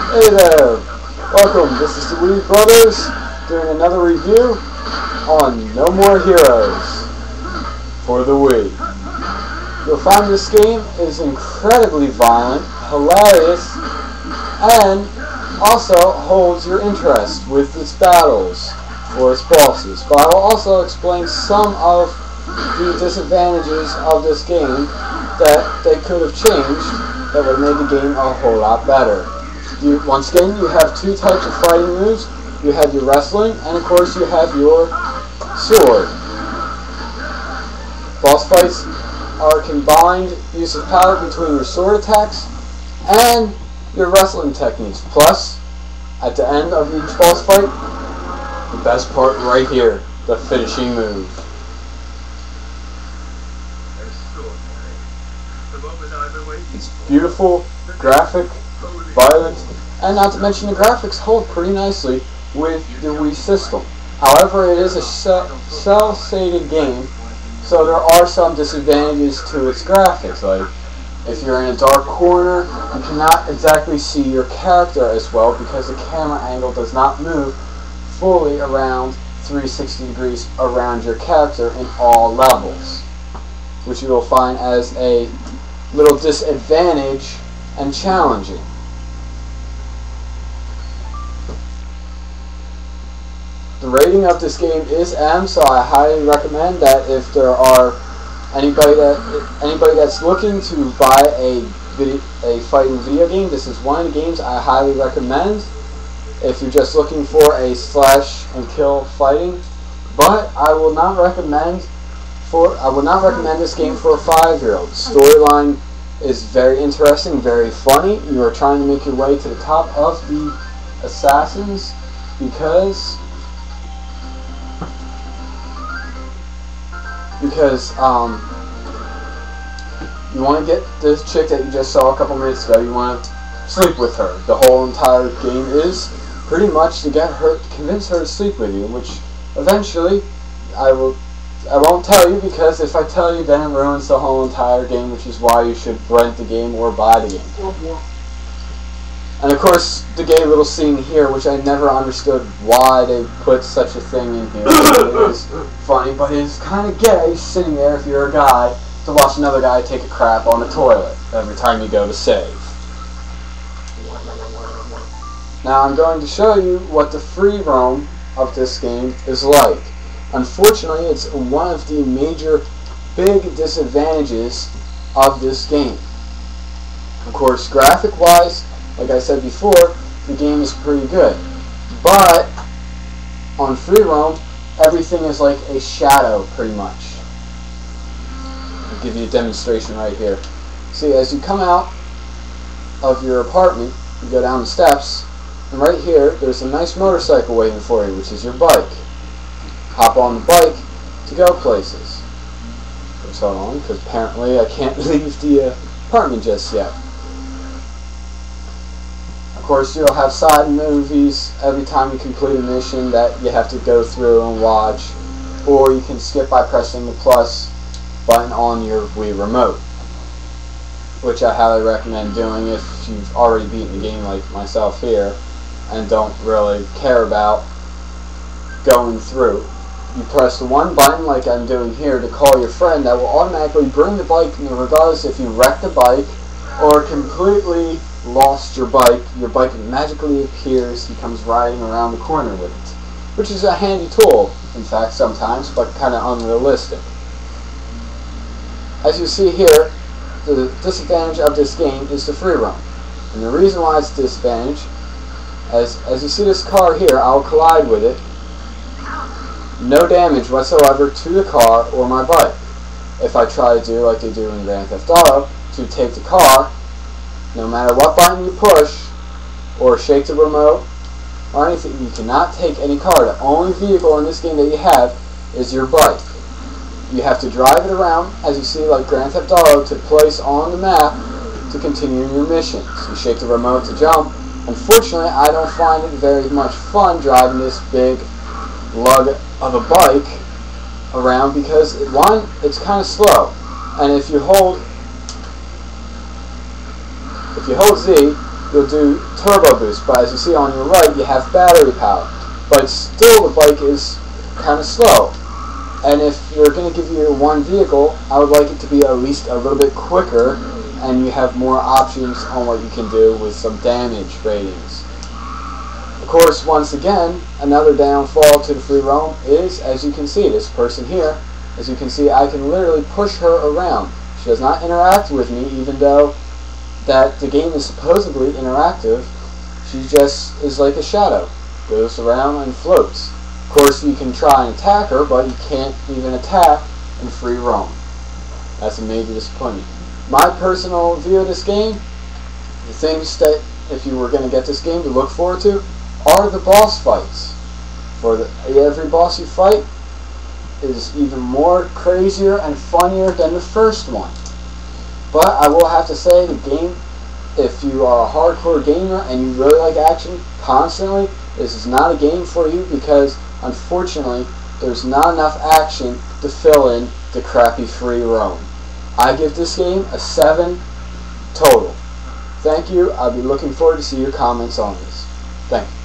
Hey there! Welcome, this is the Wii Bros doing another review on No More Heroes for the Wii. You'll find this game is incredibly violent, hilarious, and also holds your interest with its battles or its bosses. But I will also explain some of the disadvantages of this game that they could have changed that would have made the game a whole lot better. Once again, you have two types of fighting moves. You have your wrestling, and of course you have your sword. Boss fights are combined use of power between your sword attacks and your wrestling techniques. Plus, at the end of each boss fight, the best part right here, the finishing move. It's beautiful, graphic, violent, and not to mention the graphics hold pretty nicely with the Wii system. However, it is a cel-shaded game, so there are some disadvantages to its graphics. Like, if you're in a dark corner, you cannot exactly see your character as well because the camera angle does not move fully around 360 degrees around your character in all levels, which you will find as a little disadvantage and challenging. The rating of this game is M, so I highly recommend that if there are anybody that's looking to buy a fighting video game, this is one of the games I highly recommend. If you're just looking for a slash and kill fighting, but I will not recommend this game for a 5-year-old. Storyline is very interesting, very funny. You are trying to make your way to the top of the assassins because you want to get this chick that you just saw a couple minutes ago. You want to sleep with her. The whole entire game is pretty much to convince her to sleep with you, which eventually I won't tell you, because if I tell you, then it ruins the whole entire game, which is why you should rent the game or buy the game. And of course, the gay little scene here, which I never understood why they put such a thing in here. It is funny, but it is kind of gay sitting there, if you're a guy, to watch another guy take a crap on the toilet every time you go to save. Now I'm going to show you what the free roam of this game is like. Unfortunately, it's one of the major big disadvantages of this game. Of course, graphic-wise, like I said before, the game is pretty good. But on free roam, everything is like a shadow, pretty much. I'll give you a demonstration right here. See, as you come out of your apartment, you go down the steps, and right here, there's a nice motorcycle waiting for you, which is your bike. Hop on the bike to go places. Let's hold on, because apparently I can't leave the apartment just yet. Of course, you'll have side movies every time you complete a mission that you have to go through and watch, or you can skip by pressing the plus button on your Wii remote, which I highly recommend doing if you've already beaten the game like myself here and don't really care about going through. You press the one button, like I'm doing here, to call your friend. That will automatically bring the bike, regardless if you wrecked the bike or completely lost your bike magically appears. He comes riding around the corner with it, which is a handy tool, in fact, sometimes, but kind of unrealistic. As you see here, the disadvantage of this game is the free roam. And the reason why it's a disadvantage, as you see this car here, I'll collide with it. No damage whatsoever to the car or my bike. If I try to do like they do in Grand Theft Auto, to take the car, no matter what button you push or shake the remote or anything, you cannot take any car. The only vehicle in this game that you have is your bike. You have to drive it around, as you see, like Grand Theft Auto, to place on the map to continue your missions. You shake the remote to jump. Unfortunately, I don't find it very much fun driving this big lug of a bike around because, one, it's kind of slow, and if you hold Z, you'll do turbo boost, but as you see on your right, you have battery power. But still, the bike is kind of slow. And if you're going to give you one vehicle, I would like it to be at least a little bit quicker, and you have more options on what you can do with some damage ratings. Of course, once again, another downfall to the free roam is, as you can see, this person here, as you can see, I can literally push her around. She does not interact with me, even though that the game is supposedly interactive. She just is like a shadow, goes around and floats. Of course, you can try and attack her, but you can't even attack in free roam. That's a major disappointment. My personal view of this game, the things that, if you were going to get this game to look forward to, are the boss fights. For every boss you fight is even more crazier and funnier than the first one. But I will have to say, the game, if you are a hardcore gamer and you really like action constantly, this is not a game for you, because unfortunately there's not enough action to fill in the crappy free roam. I give this game a 7 total. Thank you. I'll be looking forward to see your comments on this. Thank you.